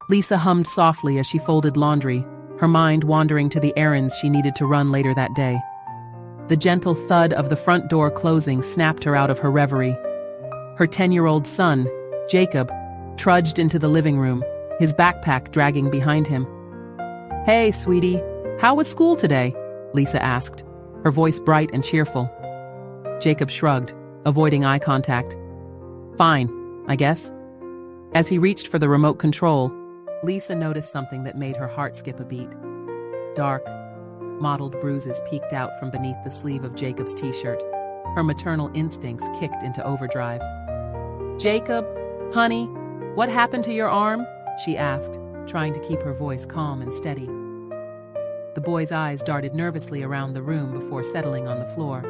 Lisa hummed softly as she folded laundry, her mind wandering to the errands she needed to run later that day. The gentle thud of the front door closing snapped her out of her reverie. Her 10-year-old son, Jacob, trudged into the living room, his backpack dragging behind him. "Hey, sweetie, how was school today?" Lisa asked, her voice bright and cheerful. Jacob shrugged, avoiding eye contact. "Fine, I guess." As he reached for the remote control, Lisa noticed something that made her heart skip a beat. Dark, mottled bruises peeked out from beneath the sleeve of Jacob's t-shirt. Her maternal instincts kicked into overdrive. "Jacob, honey, what happened to your arm?" she asked, trying to keep her voice calm and steady. The boy's eyes darted nervously around the room before settling on the floor.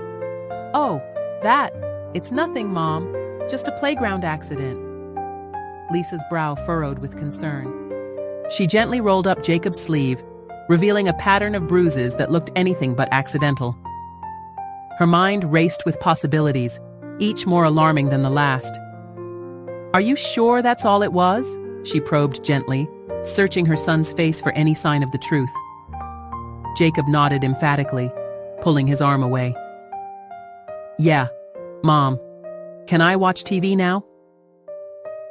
"Oh, that. It's nothing, Mom. Just a playground accident." Lisa's brow furrowed with concern. She gently rolled up Jacob's sleeve, revealing a pattern of bruises that looked anything but accidental. Her mind raced with possibilities, each more alarming than the last. "Are you sure that's all it was?" she probed gently, searching her son's face for any sign of the truth. Jacob nodded emphatically, pulling his arm away. "Yeah, Mom. Can I watch TV now?"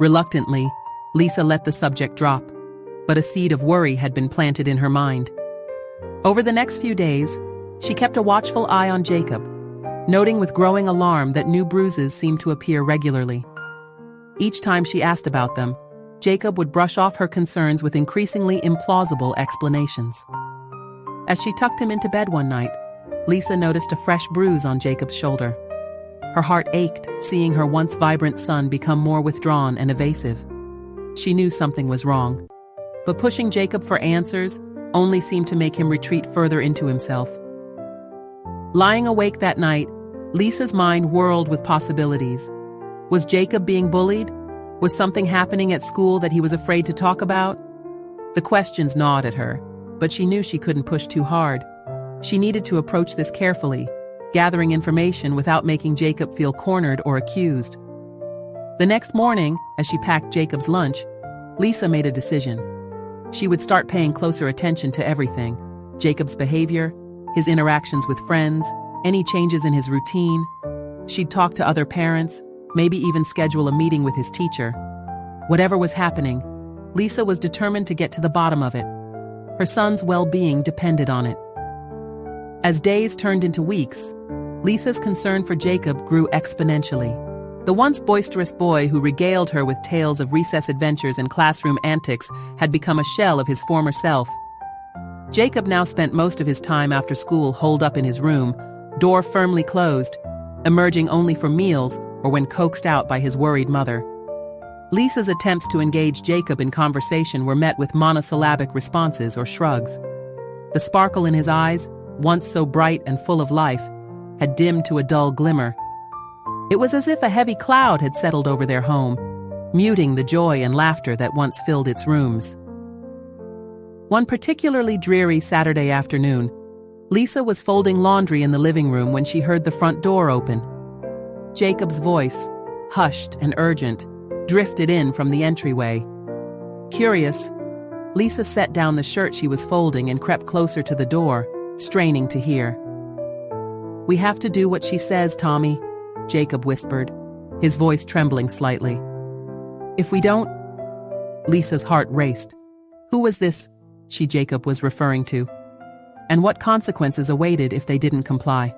Reluctantly, Lisa let the subject drop, but a seed of worry had been planted in her mind. Over the next few days, she kept a watchful eye on Jacob, noting with growing alarm that new bruises seemed to appear regularly. Each time she asked about them, Jacob would brush off her concerns with increasingly implausible explanations. As she tucked him into bed one night, Lisa noticed a fresh bruise on Jacob's shoulder. Her heart ached, seeing her once vibrant son become more withdrawn and evasive. She knew something was wrong, but pushing Jacob for answers only seemed to make him retreat further into himself. Lying awake that night, Lisa's mind whirled with possibilities. Was Jacob being bullied? Was something happening at school that he was afraid to talk about? The questions gnawed at her, but she knew she couldn't push too hard. She needed to approach this carefully, gathering information without making Jacob feel cornered or accused. The next morning, as she packed Jacob's lunch, Lisa made a decision. She would start paying closer attention to everything: Jacob's behavior, his interactions with friends, any changes in his routine. She'd talk to other parents, maybe even schedule a meeting with his teacher. Whatever was happening, Lisa was determined to get to the bottom of it. Her son's well-being depended on it. As days turned into weeks, Lisa's concern for Jacob grew exponentially. The once boisterous boy who regaled her with tales of recess adventures and classroom antics had become a shell of his former self. Jacob now spent most of his time after school holed up in his room, door firmly closed, emerging only for meals or when coaxed out by his worried mother. Lisa's attempts to engage Jacob in conversation were met with monosyllabic responses or shrugs. The sparkle in his eyes, once so bright and full of life, had dimmed to a dull glimmer. It was as if a heavy cloud had settled over their home, muting the joy and laughter that once filled its rooms. One particularly dreary Saturday afternoon, Lisa was folding laundry in the living room when she heard the front door open. Jacob's voice, hushed and urgent, drifted in from the entryway. Curious, Lisa set down the shirt she was folding and crept closer to the door, straining to hear. "We have to do what she says, Tommy," Jacob whispered, his voice trembling slightly. "If we don't—" Lisa's heart raced. Who was this Jacob was referring to? And what consequences awaited if they didn't comply?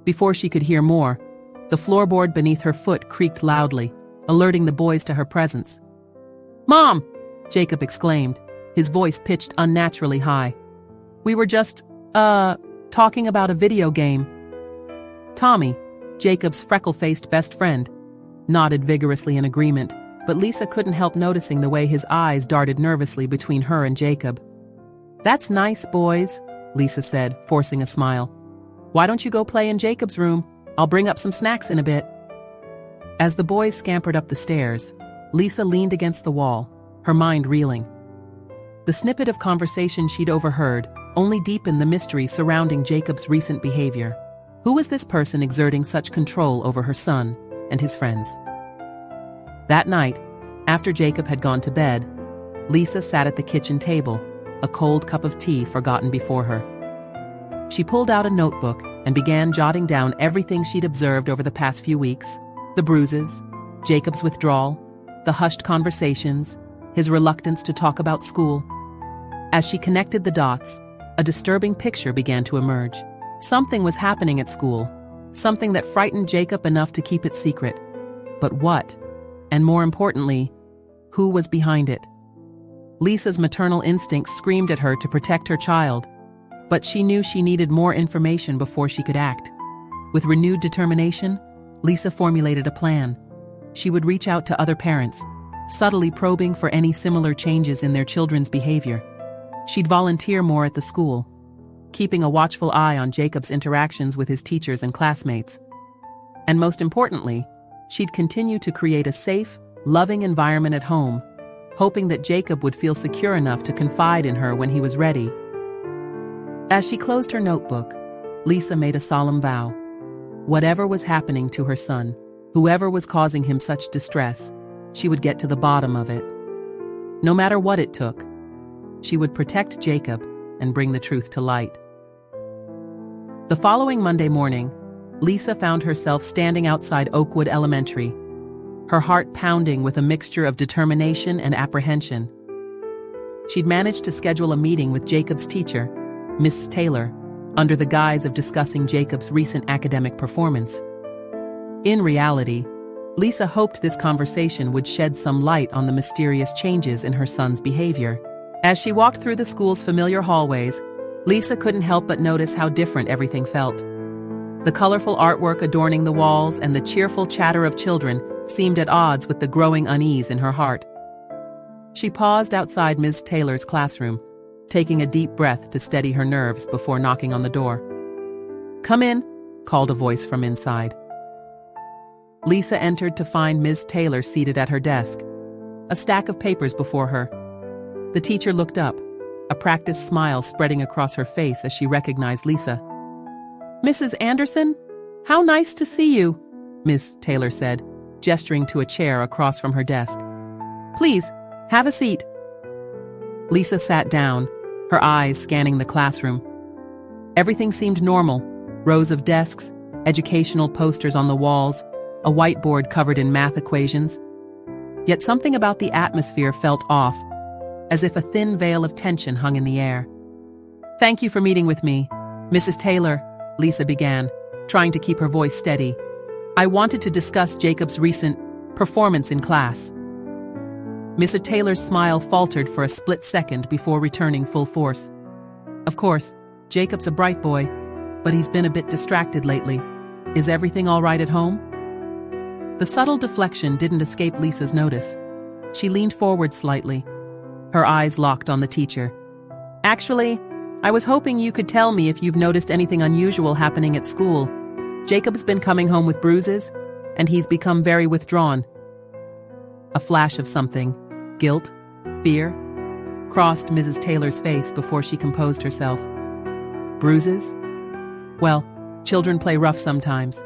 Before she could hear more, the floorboard beneath her foot creaked loudly, alerting the boys to her presence. "Mom!" Jacob exclaimed, his voice pitched unnaturally high. "We were just, talking about a video game." Tommy, Jacob's freckle-faced best friend, nodded vigorously in agreement, but Lisa couldn't help noticing the way his eyes darted nervously between her and Jacob. "That's nice, boys," Lisa said, forcing a smile. "Why don't you go play in Jacob's room? I'll bring up some snacks in a bit." As the boys scampered up the stairs, Lisa leaned against the wall, her mind reeling. The snippet of conversation she'd overheard only deepened the mystery surrounding Jacob's recent behavior. Who was this person exerting such control over her son and his friends? That night, after Jacob had gone to bed, Lisa sat at the kitchen table, a cold cup of tea forgotten before her. She pulled out a notebook and began jotting down everything she'd observed over the past few weeks: the bruises, Jacob's withdrawal, the hushed conversations, his reluctance to talk about school. As she connected the dots, a disturbing picture began to emerge. Something was happening at school, something that frightened Jacob enough to keep it secret. But what? And more importantly, who was behind it? Lisa's maternal instincts screamed at her to protect her child, but she knew she needed more information before she could act. With renewed determination, Lisa formulated a plan. She would reach out to other parents, subtly probing for any similar changes in their children's behavior. She'd volunteer more at the school, keeping a watchful eye on Jacob's interactions with his teachers and classmates. And most importantly, she'd continue to create a safe, loving environment at home, hoping that Jacob would feel secure enough to confide in her when he was ready. As she closed her notebook, Lisa made a solemn vow. Whatever was happening to her son, whoever was causing him such distress, she would get to the bottom of it. No matter what it took, she would protect Jacob and bring the truth to light. The following Monday morning, Lisa found herself standing outside Oakwood Elementary, her heart pounding with a mixture of determination and apprehension. She'd managed to schedule a meeting with Jacob's teacher, Miss Taylor, under the guise of discussing Jacob's recent academic performance. In reality, Lisa hoped this conversation would shed some light on the mysterious changes in her son's behavior. As she walked through the school's familiar hallways, Lisa couldn't help but notice how different everything felt. The colorful artwork adorning the walls and the cheerful chatter of children seemed at odds with the growing unease in her heart. She paused outside Ms. Taylor's classroom, taking a deep breath to steady her nerves before knocking on the door. "Come in," called a voice from inside. Lisa entered to find Ms. Taylor seated at her desk, a stack of papers before her. The teacher looked up, a practiced smile spreading across her face as she recognized Lisa. "Mrs. Anderson? How nice to see you," Ms. Taylor said, gesturing to a chair across from her desk. "Please, have a seat." Lisa sat down, her eyes scanning the classroom. Everything seemed normal: rows of desks, educational posters on the walls, a whiteboard covered in math equations. Yet something about the atmosphere felt off, as if a thin veil of tension hung in the air. "Thank you for meeting with me, Mrs. Taylor," Lisa began, trying to keep her voice steady. "I wanted to discuss Jacob's recent performance in class." Mrs. Taylor's smile faltered for a split second before returning full force. "Of course, Jacob's a bright boy, but he's been a bit distracted lately. Is everything all right at home?" The subtle deflection didn't escape Lisa's notice. She leaned forward slightly, her eyes locked on the teacher. "Actually, I was hoping you could tell me if you've noticed anything unusual happening at school. Jacob's been coming home with bruises, and he's become very withdrawn." A flash of something, guilt, fear, crossed Mrs. Taylor's face before she composed herself. "Bruises? Well, children play rough sometimes.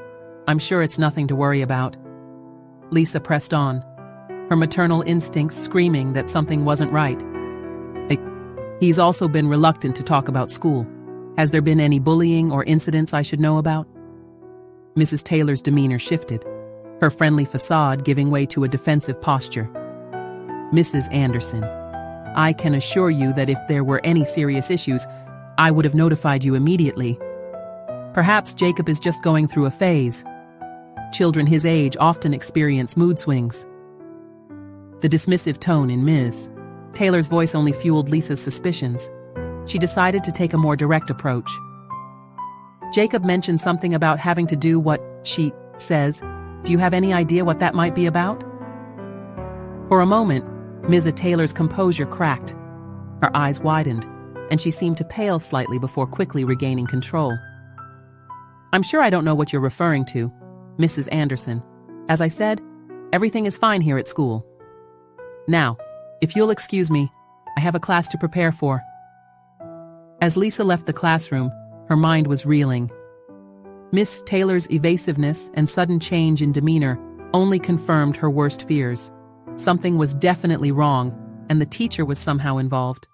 I'm sure it's nothing to worry about." Lisa pressed on, her maternal instincts screaming that something wasn't right. "He's also been reluctant to talk about school. Has there been any bullying or incidents I should know about?" Mrs. Taylor's demeanor shifted, her friendly facade giving way to a defensive posture. "Mrs. Anderson, I can assure you that if there were any serious issues, I would have notified you immediately. Perhaps Jacob is just going through a phase. Children his age often experience mood swings." The dismissive tone in Ms. Taylor's voice only fueled Lisa's suspicions. She decided to take a more direct approach. "Jacob mentioned something about having to do what she says. Do you have any idea what that might be about?" For a moment, Ms. Taylor's composure cracked. Her eyes widened, and she seemed to pale slightly before quickly regaining control. "I'm sure I don't know what you're referring to, Mrs. Anderson. As I said, everything is fine here at school. Now, if you'll excuse me, I have a class to prepare for." As Lisa left the classroom, her mind was reeling. Miss Taylor's evasiveness and sudden change in demeanor only confirmed her worst fears. Something was definitely wrong, and the teacher was somehow involved.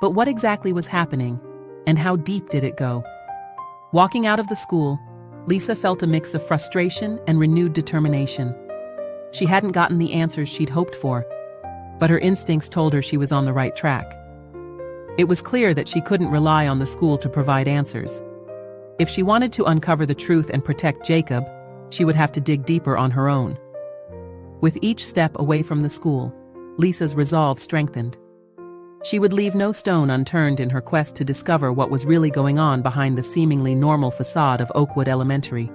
But what exactly was happening, and how deep did it go? Walking out of the school, Lisa felt a mix of frustration and renewed determination. She hadn't gotten the answers she'd hoped for, but her instincts told her she was on the right track. It was clear that she couldn't rely on the school to provide answers. If she wanted to uncover the truth and protect Jacob, she would have to dig deeper on her own. With each step away from the school, Lisa's resolve strengthened. She would leave no stone unturned in her quest to discover what was really going on behind the seemingly normal facade of Oakwood Elementary.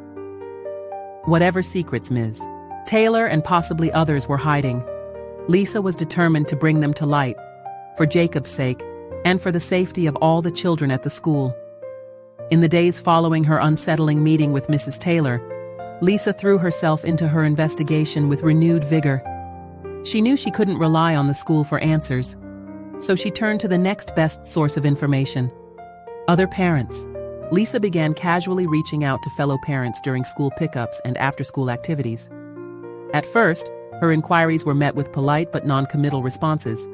Whatever secrets Ms. Taylor and possibly others were hiding, Lisa was determined to bring them to light, for Jacob's sake and for the safety of all the children at the school. In the days following her unsettling meeting with Mrs. Taylor, Lisa threw herself into her investigation with renewed vigor. She knew she couldn't rely on the school for answers, so she turned to the next best source of information: other parents. Lisa began casually reaching out to fellow parents during school pickups and after-school activities. At first, her inquiries were met with polite but non-committal responses.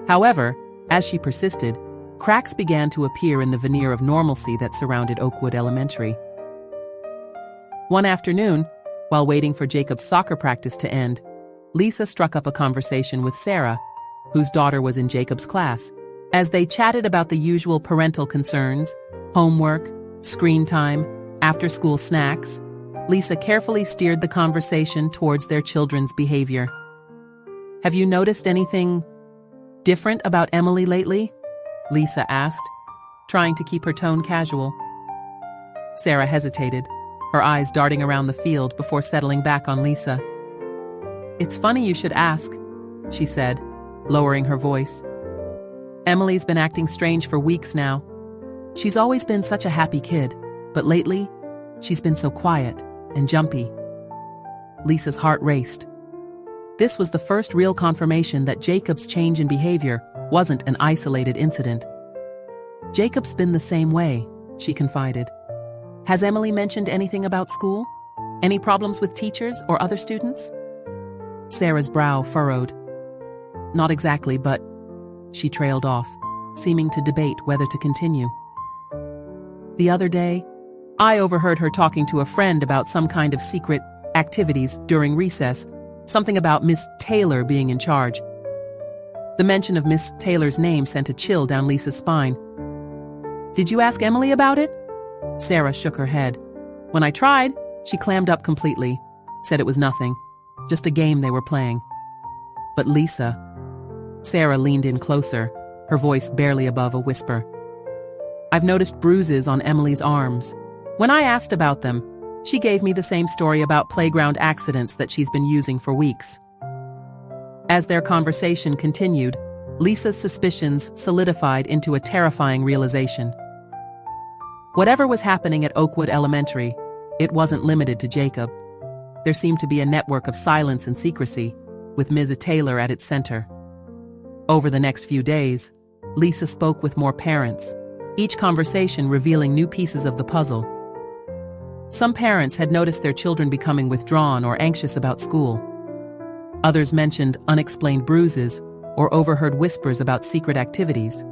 However, as she persisted, cracks began to appear in the veneer of normalcy that surrounded Oakwood Elementary. One afternoon, while waiting for Jacob's soccer practice to end, Lisa struck up a conversation with Sarah, whose daughter was in Jacob's class. As they chatted about the usual parental concerns, homework, screen time, after-school snacks, Lisa carefully steered the conversation towards their children's behavior. "Have you noticed anything different about Emily lately?" Lisa asked, trying to keep her tone casual. Sarah hesitated, her eyes darting around the field before settling back on Lisa. "It's funny you should ask," she said, lowering her voice. "Emily's been acting strange for weeks now. She's always been such a happy kid, but lately, she's been so quiet and jumpy." Lisa's heart raced. This was the first real confirmation that Jacob's change in behavior wasn't an isolated incident. "Jacob's been the same way," she confided. "Has Emily mentioned anything about school? Any problems with teachers or other students?" Sarah's brow furrowed. "Not exactly, but..." She trailed off, seeming to debate whether to continue. "The other day, I overheard her talking to a friend about some kind of secret activities during recess, something about Miss Taylor being in charge." The mention of Miss Taylor's name sent a chill down Lisa's spine. "Did you ask Emily about it?" Sarah shook her head. "When I tried, she clammed up completely, said it was nothing, just a game they were playing." "But Lisa..." Sarah leaned in closer, her voice barely above a whisper. "I've noticed bruises on Emily's arms. When I asked about them, she gave me the same story about playground accidents that she's been using for weeks." As their conversation continued, Lisa's suspicions solidified into a terrifying realization. Whatever was happening at Oakwood Elementary, it wasn't limited to Jacob. There seemed to be a network of silence and secrecy, with Ms. Taylor at its center. Over the next few days, Lisa spoke with more parents, each conversation revealing new pieces of the puzzle. Some parents had noticed their children becoming withdrawn or anxious about school. Others mentioned unexplained bruises or overheard whispers about secret activities.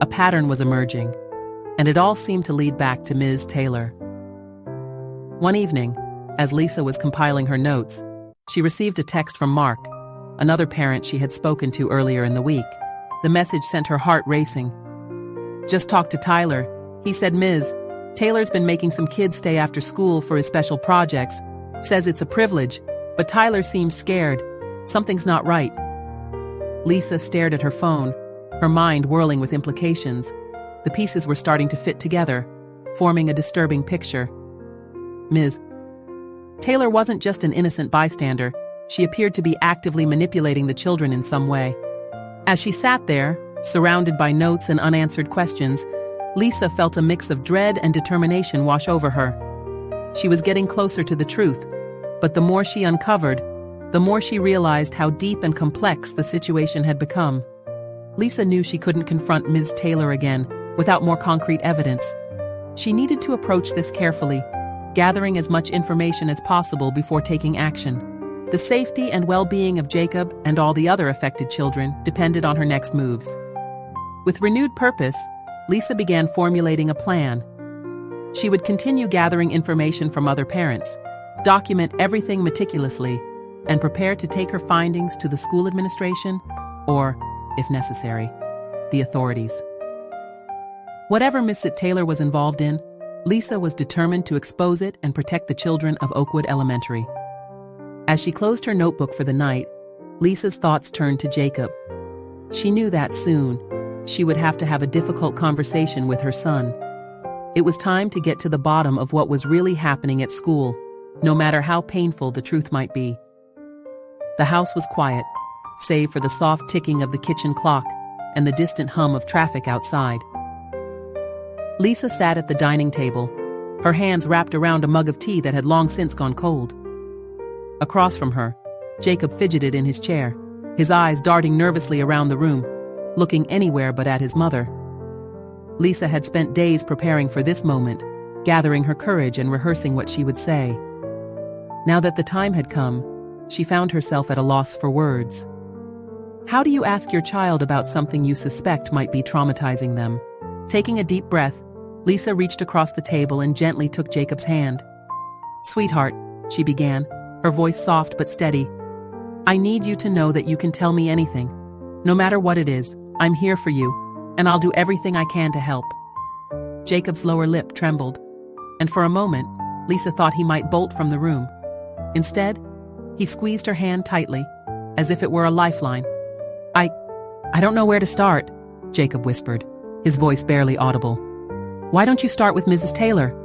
A pattern was emerging, and it all seemed to lead back to Ms. Taylor. One evening, as Lisa was compiling her notes, she received a text from Mark, another parent she had spoken to earlier in the week. The message sent her heart racing. "Just talked to Tyler. He said Ms. Taylor's been making some kids stay after school for his special projects. Says it's a privilege, but Tyler seems scared. Something's not right." Lisa stared at her phone, her mind whirling with implications. The pieces were starting to fit together, forming a disturbing picture. Ms. Taylor wasn't just an innocent bystander. She appeared to be actively manipulating the children in some way. As she sat there, surrounded by notes and unanswered questions, Lisa felt a mix of dread and determination wash over her. She was getting closer to the truth, but the more she uncovered, the more she realized how deep and complex the situation had become. Lisa knew she couldn't confront Ms. Taylor again without more concrete evidence. She needed to approach this carefully, gathering as much information as possible before taking action. The safety and well-being of Jacob and all the other affected children depended on her next moves. With renewed purpose, Lisa began formulating a plan. She would continue gathering information from other parents, document everything meticulously, and prepare to take her findings to the school administration or, if necessary, the authorities. Whatever Miss Taylor was involved in, Lisa was determined to expose it and protect the children of Oakwood Elementary. As she closed her notebook for the night, Lisa's thoughts turned to Jacob. She knew that soon, she would have to have a difficult conversation with her son. It was time to get to the bottom of what was really happening at school, no matter how painful the truth might be. The house was quiet, save for the soft ticking of the kitchen clock and the distant hum of traffic outside. Lisa sat at the dining table, her hands wrapped around a mug of tea that had long since gone cold. Across from her, Jacob fidgeted in his chair, his eyes darting nervously around the room, looking anywhere but at his mother. Lisa had spent days preparing for this moment, gathering her courage and rehearsing what she would say. Now that the time had come, she found herself at a loss for words. How do you ask your child about something you suspect might be traumatizing them? Taking a deep breath, Lisa reached across the table and gently took Jacob's hand. "Sweetheart," she began, her voice soft but steady, "I need you to know that you can tell me anything. No matter what it is, I'm here for you, and I'll do everything I can to help." Jacob's lower lip trembled, and for a moment, Lisa thought he might bolt from the room. Instead, he squeezed her hand tightly, as if it were a lifeline. I don't know where to start," Jacob whispered, his voice barely audible. "Why don't you start with Mrs. Taylor?"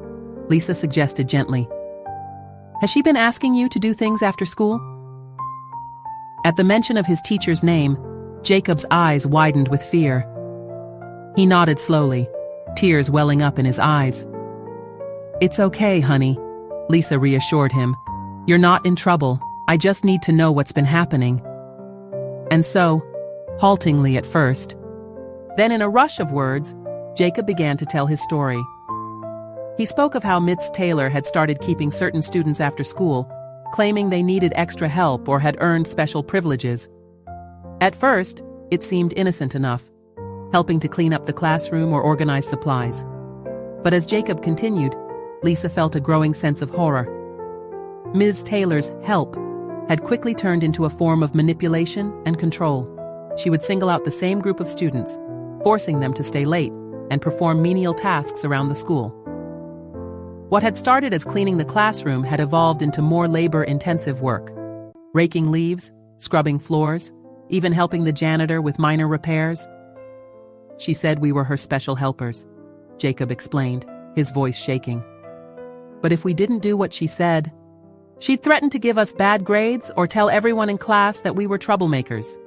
Lisa suggested gently. "Has she been asking you to do things after school?" At the mention of his teacher's name, Jacob's eyes widened with fear. He nodded slowly, tears welling up in his eyes. "It's okay, honey," Lisa reassured him. "You're not in trouble. I just need to know what's been happening." And so, haltingly at first, then in a rush of words, Jacob began to tell his story. He spoke of how Miss Taylor had started keeping certain students after school, claiming they needed extra help or had earned special privileges. At first, it seemed innocent enough, helping to clean up the classroom or organize supplies. But as Jacob continued, Lisa felt a growing sense of horror. Ms. Taylor's help had quickly turned into a form of manipulation and control. She would single out the same group of students, forcing them to stay late and perform menial tasks around the school. What had started as cleaning the classroom had evolved into more labor-intensive work, raking leaves, scrubbing floors, even helping the janitor with minor repairs. "She said we were her special helpers," Jacob explained, his voice shaking. "But if we didn't do what she said, she'd threaten to give us bad grades or tell everyone in class that we were troublemakers."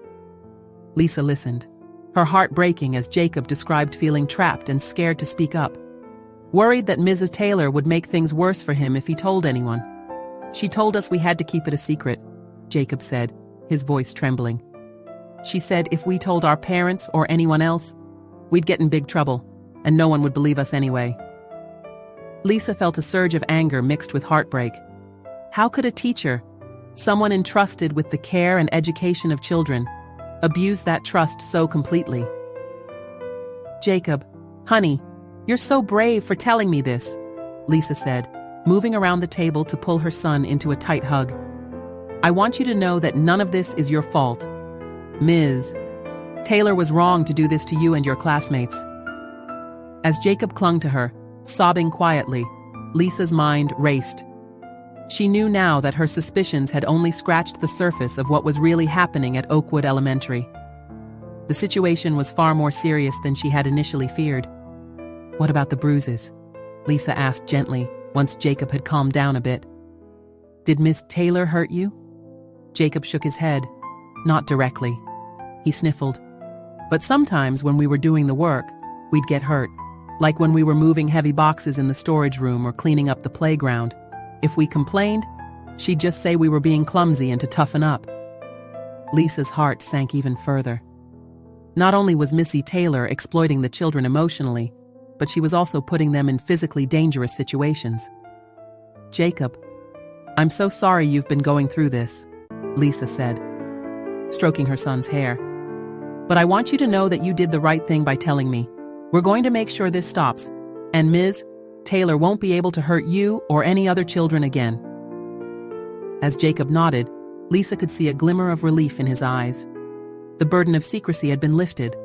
Lisa listened, her heart breaking as Jacob described feeling trapped and scared to speak up, worried that Mrs. Taylor would make things worse for him if he told anyone. "She told us we had to keep it a secret," Jacob said, his voice trembling. "She said if we told our parents or anyone else, we'd get in big trouble, and no one would believe us anyway." Lisa felt a surge of anger mixed with heartbreak. How could a teacher, someone entrusted with the care and education of children, abuse that trust so completely? "Jacob, honey, you're so brave for telling me this," Lisa said, moving around the table to pull her son into a tight hug. "I want you to know that none of this is your fault. Ms. Taylor was wrong to do this to you and your classmates." As Jacob clung to her, sobbing quietly, Lisa's mind raced. She knew now that her suspicions had only scratched the surface of what was really happening at Oakwood Elementary. The situation was far more serious than she had initially feared. "What about the bruises?" Lisa asked gently, once Jacob had calmed down a bit. "Did Miss Taylor hurt you?" Jacob shook his head. "Not directly." He sniffled. "But sometimes when we were doing the work, we'd get hurt, like when we were moving heavy boxes in the storage room or cleaning up the playground. If we complained, she'd just say we were being clumsy and to toughen up." Lisa's heart sank even further. Not only was Missy Taylor exploiting the children emotionally, but she was also putting them in physically dangerous situations. "Jacob, I'm so sorry you've been going through this," Lisa said, stroking her son's hair. "But I want you to know that you did the right thing by telling me. We're going to make sure this stops, and Ms. Taylor won't be able to hurt you or any other children again." As Jacob nodded, Lisa could see a glimmer of relief in his eyes. The burden of secrecy had been lifted,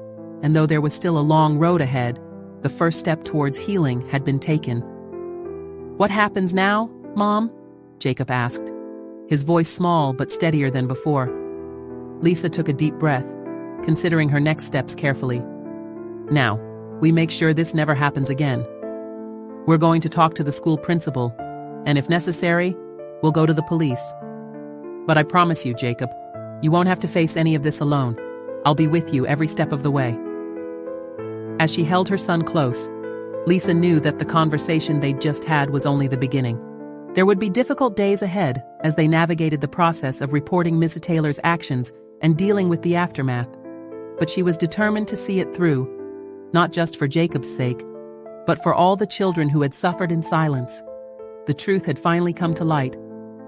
and though there was still a long road ahead, the first step towards healing had been taken. "What happens now, Mom?" Jacob asked, his voice small but steadier than before. Lisa took a deep breath, considering her next steps carefully. "Now, we make sure this never happens again. We're going to talk to the school principal, and if necessary, we'll go to the police. But I promise you, Jacob, you won't have to face any of this alone. I'll be with you every step of the way." As she held her son close, Lisa knew that the conversation they'd just had was only the beginning. There would be difficult days ahead as they navigated the process of reporting Ms. Taylor's actions and dealing with the aftermath. But she was determined to see it through, not just for Jacob's sake, but for all the children who had suffered in silence. The truth had finally come to light,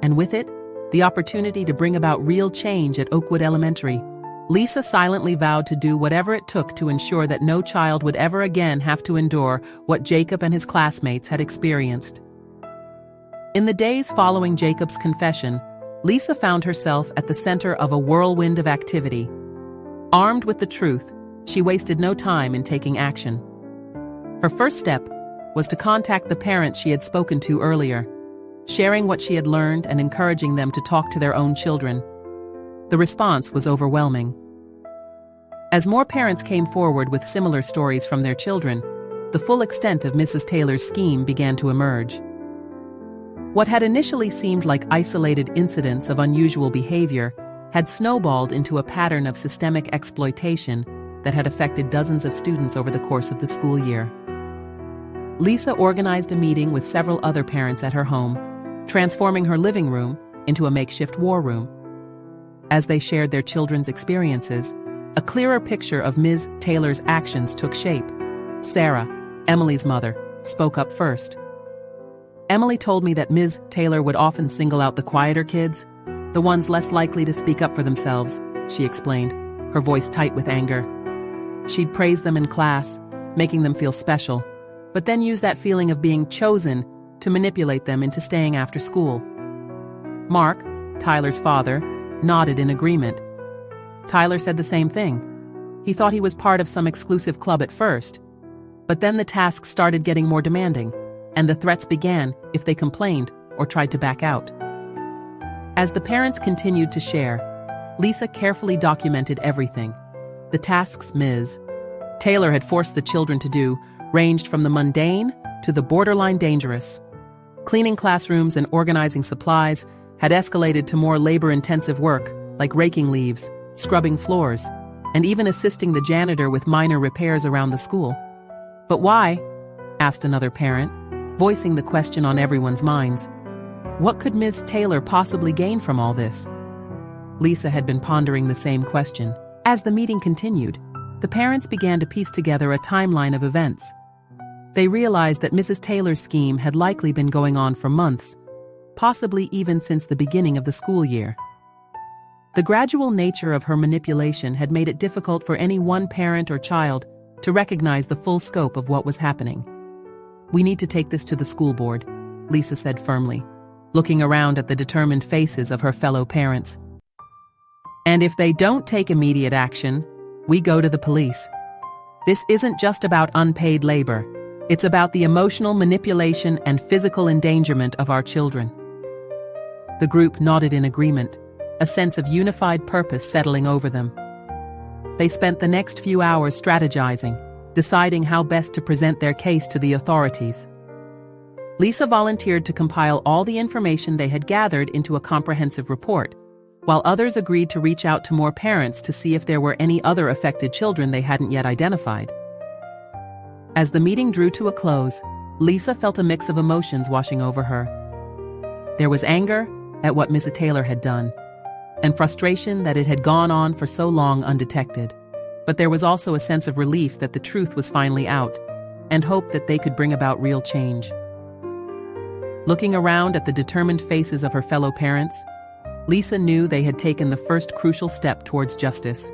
and with it, the opportunity to bring about real change at Oakwood Elementary. Lisa silently vowed to do whatever it took to ensure that no child would ever again have to endure what Jacob and his classmates had experienced. In the days following Jacob's confession, Lisa found herself at the center of a whirlwind of activity. Armed with the truth, she wasted no time in taking action. Her first step was to contact the parents she had spoken to earlier, sharing what she had learned and encouraging them to talk to their own children. The response was overwhelming. As more parents came forward with similar stories from their children, the full extent of Mrs. Taylor's scheme began to emerge. What had initially seemed like isolated incidents of unusual behavior had snowballed into a pattern of systemic exploitation that had affected dozens of students over the course of the school year. Lisa organized a meeting with several other parents at her home, transforming her living room into a makeshift war room. As they shared their children's experiences, a clearer picture of Ms. Taylor's actions took shape. Sarah, Emily's mother, spoke up first. "Emily told me that Ms. Taylor would often single out the quieter kids, the ones less likely to speak up for themselves," she explained, her voice tight with anger. "She'd praise them in class, making them feel special, but then use that feeling of being chosen to manipulate them into staying after school." Mark, Tyler's father, nodded in agreement. Tyler said the same thing. He thought he was part of some exclusive club at first, but then the tasks started getting more demanding, and the threats began if they complained or tried to back out. As the parents continued to share, Lisa carefully documented everything. The tasks Ms. Taylor had forced the children to do ranged from the mundane to the borderline dangerous. Cleaning classrooms and organizing supplies had escalated to more labor-intensive work, like raking leaves, scrubbing floors, and even assisting the janitor with minor repairs around the school. "But why?" asked another parent, voicing the question on everyone's minds. What could Ms. Taylor possibly gain from all this? Lisa had been pondering the same question. As the meeting continued, the parents began to piece together a timeline of events. They realized that Mrs. Taylor's scheme had likely been going on for months, possibly even since the beginning of the school year. The gradual nature of her manipulation had made it difficult for any one parent or child to recognize the full scope of what was happening. "We need to take this to the school board," Lisa said firmly, looking around at the determined faces of her fellow parents. "And if they don't take immediate action, we go to the police. This isn't just about unpaid labor. It's about the emotional manipulation and physical endangerment of our children." The group nodded in agreement, a sense of unified purpose settling over them. They spent the next few hours strategizing, deciding how best to present their case to the authorities. Lisa volunteered to compile all the information they had gathered into a comprehensive report, while others agreed to reach out to more parents to see if there were any other affected children they hadn't yet identified. As the meeting drew to a close, Lisa felt a mix of emotions washing over her. There was anger at what Mrs. Taylor had done, and frustration that it had gone on for so long undetected. But there was also a sense of relief that the truth was finally out, and hope that they could bring about real change. Looking around at the determined faces of her fellow parents, Lisa knew they had taken the first crucial step towards justice.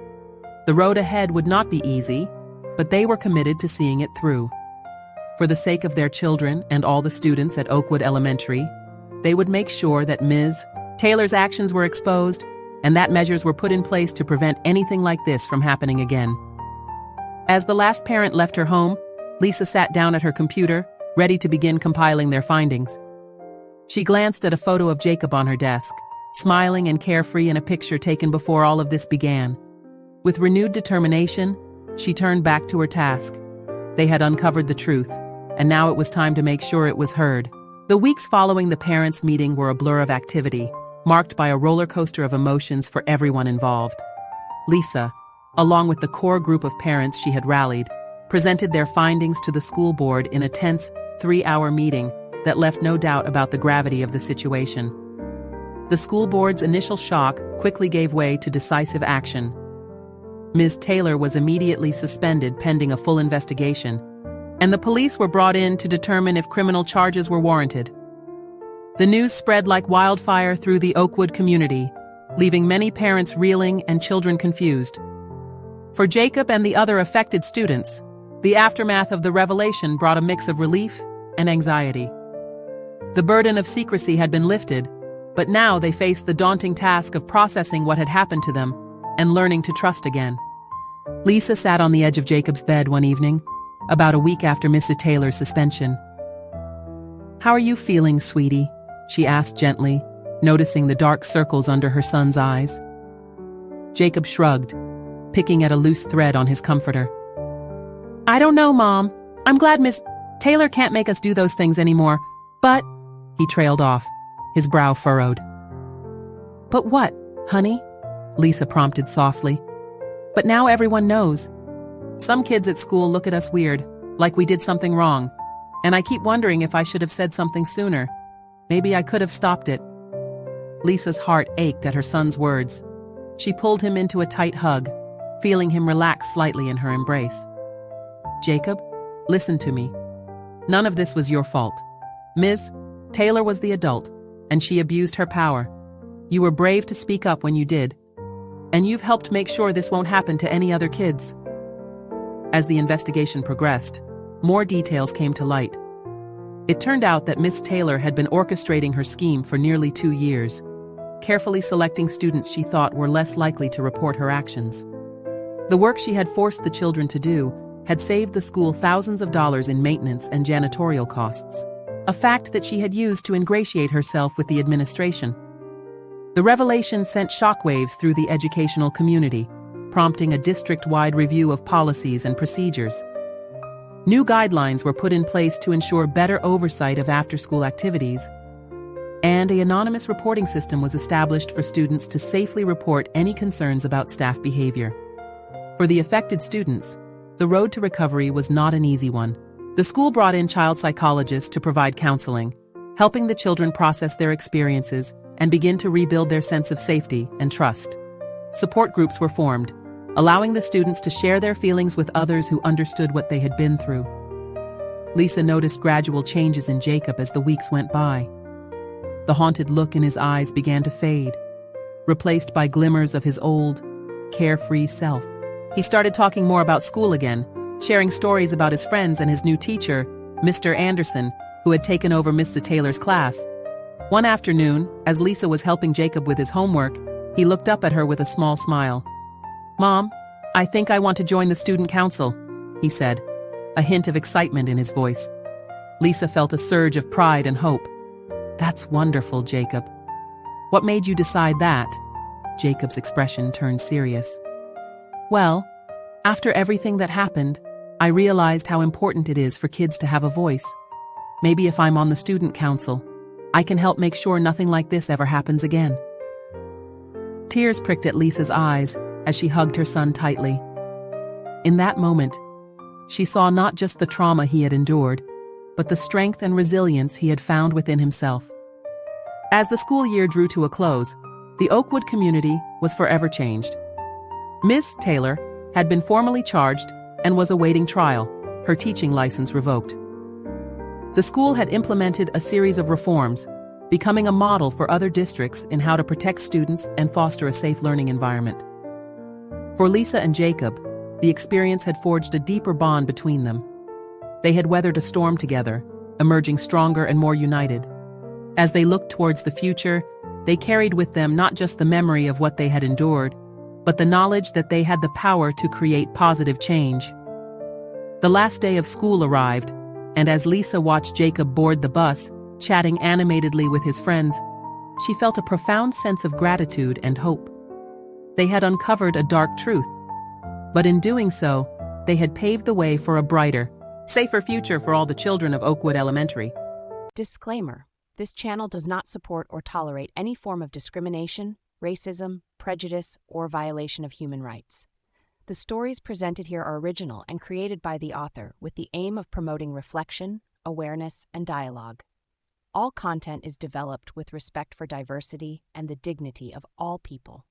The road ahead would not be easy, but they were committed to seeing it through. For the sake of their children and all the students at Oakwood Elementary, they would make sure that Ms. Taylor's actions were exposed and that measures were put in place to prevent anything like this from happening again. As the last parent left her home, Lisa sat down at her computer, ready to begin compiling their findings. She glanced at a photo of Jacob on her desk, smiling and carefree in a picture taken before all of this began. With renewed determination, she turned back to her task. They had uncovered the truth, and now it was time to make sure it was heard. The weeks following the parents' meeting were a blur of activity, marked by a roller coaster of emotions for everyone involved. Lisa, along with the core group of parents she had rallied, presented their findings to the school board in a tense 3-hour meeting that left no doubt about the gravity of the situation. The school board's initial shock quickly gave way to decisive action. Ms. Taylor was immediately suspended pending a full investigation, and the police were brought in to determine if criminal charges were warranted. The news spread like wildfire through the Oakwood community, leaving many parents reeling and children confused. For Jacob and the other affected students, the aftermath of the revelation brought a mix of relief and anxiety. The burden of secrecy had been lifted, but now they faced the daunting task of processing what had happened to them and learning to trust again. Lisa sat on the edge of Jacob's bed one evening, about a week after Mrs. Taylor's suspension. "How are you feeling, sweetie?" she asked gently, noticing the dark circles under her son's eyes. Jacob shrugged, picking at a loose thread on his comforter. "I don't know, Mom. I'm glad Miss Taylor can't make us do those things anymore, but—" He trailed off, his brow furrowed. "But what, honey?" Lisa prompted softly. "But now everyone knows. Some kids at school look at us weird, like we did something wrong, and I keep wondering if I should have said something sooner. Maybe I could have stopped it." Lisa's heart ached at her son's words. She pulled him into a tight hug, feeling him relax slightly in her embrace. "Jacob, listen to me. None of this was your fault. Ms. Taylor was the adult, and she abused her power. You were brave to speak up when you did, and you've helped make sure this won't happen to any other kids." As the investigation progressed, more details came to light. It turned out that Miss Taylor had been orchestrating her scheme for nearly 2 years, carefully selecting students she thought were less likely to report her actions. The work she had forced the children to do had saved the school thousands of dollars in maintenance and janitorial costs, a fact that she had used to ingratiate herself with the administration. The revelation sent shockwaves through the educational community, prompting a district-wide review of policies and procedures. New guidelines were put in place to ensure better oversight of after-school activities, and an anonymous reporting system was established for students to safely report any concerns about staff behavior. For the affected students, the road to recovery was not an easy one. The school brought in child psychologists to provide counseling, helping the children process their experiences and begin to rebuild their sense of safety and trust. Support groups were formed, allowing the students to share their feelings with others who understood what they had been through. Lisa noticed gradual changes in Jacob as the weeks went by. The haunted look in his eyes began to fade, replaced by glimmers of his old, carefree self. He started talking more about school again, sharing stories about his friends and his new teacher, Mr. Anderson, who had taken over Mr. Taylor's class. One afternoon, as Lisa was helping Jacob with his homework, he looked up at her with a small smile. "Mom, I think I want to join the student council," he said, a hint of excitement in his voice. Lisa felt a surge of pride and hope. "That's wonderful, Jacob. What made you decide that?" Jacob's expression turned serious. "Well, after everything that happened, I realized how important it is for kids to have a voice. Maybe if I'm on the student council, I can help make sure nothing like this ever happens again." Tears pricked at Lisa's eyes as she hugged her son tightly. In that moment, she saw not just the trauma he had endured, but the strength and resilience he had found within himself. As the school year drew to a close, the Oakwood community was forever changed. Ms. Taylor had been formally charged and was awaiting trial, her teaching license revoked. The school had implemented a series of reforms, becoming a model for other districts in how to protect students and foster a safe learning environment. For Lisa and Jacob, the experience had forged a deeper bond between them. They had weathered a storm together, emerging stronger and more united. As they looked towards the future, they carried with them not just the memory of what they had endured, but the knowledge that they had the power to create positive change. The last day of school arrived, and as Lisa watched Jacob board the bus, chatting animatedly with his friends, she felt a profound sense of gratitude and hope. They had uncovered a dark truth, but in doing so, they had paved the way for a brighter, safer future for all the children of Oakwood Elementary. Disclaimer: this channel does not support or tolerate any form of discrimination, racism, prejudice, or violation of human rights. The stories presented here are original and created by the author with the aim of promoting reflection, awareness, and dialogue. All content is developed with respect for diversity and the dignity of all people.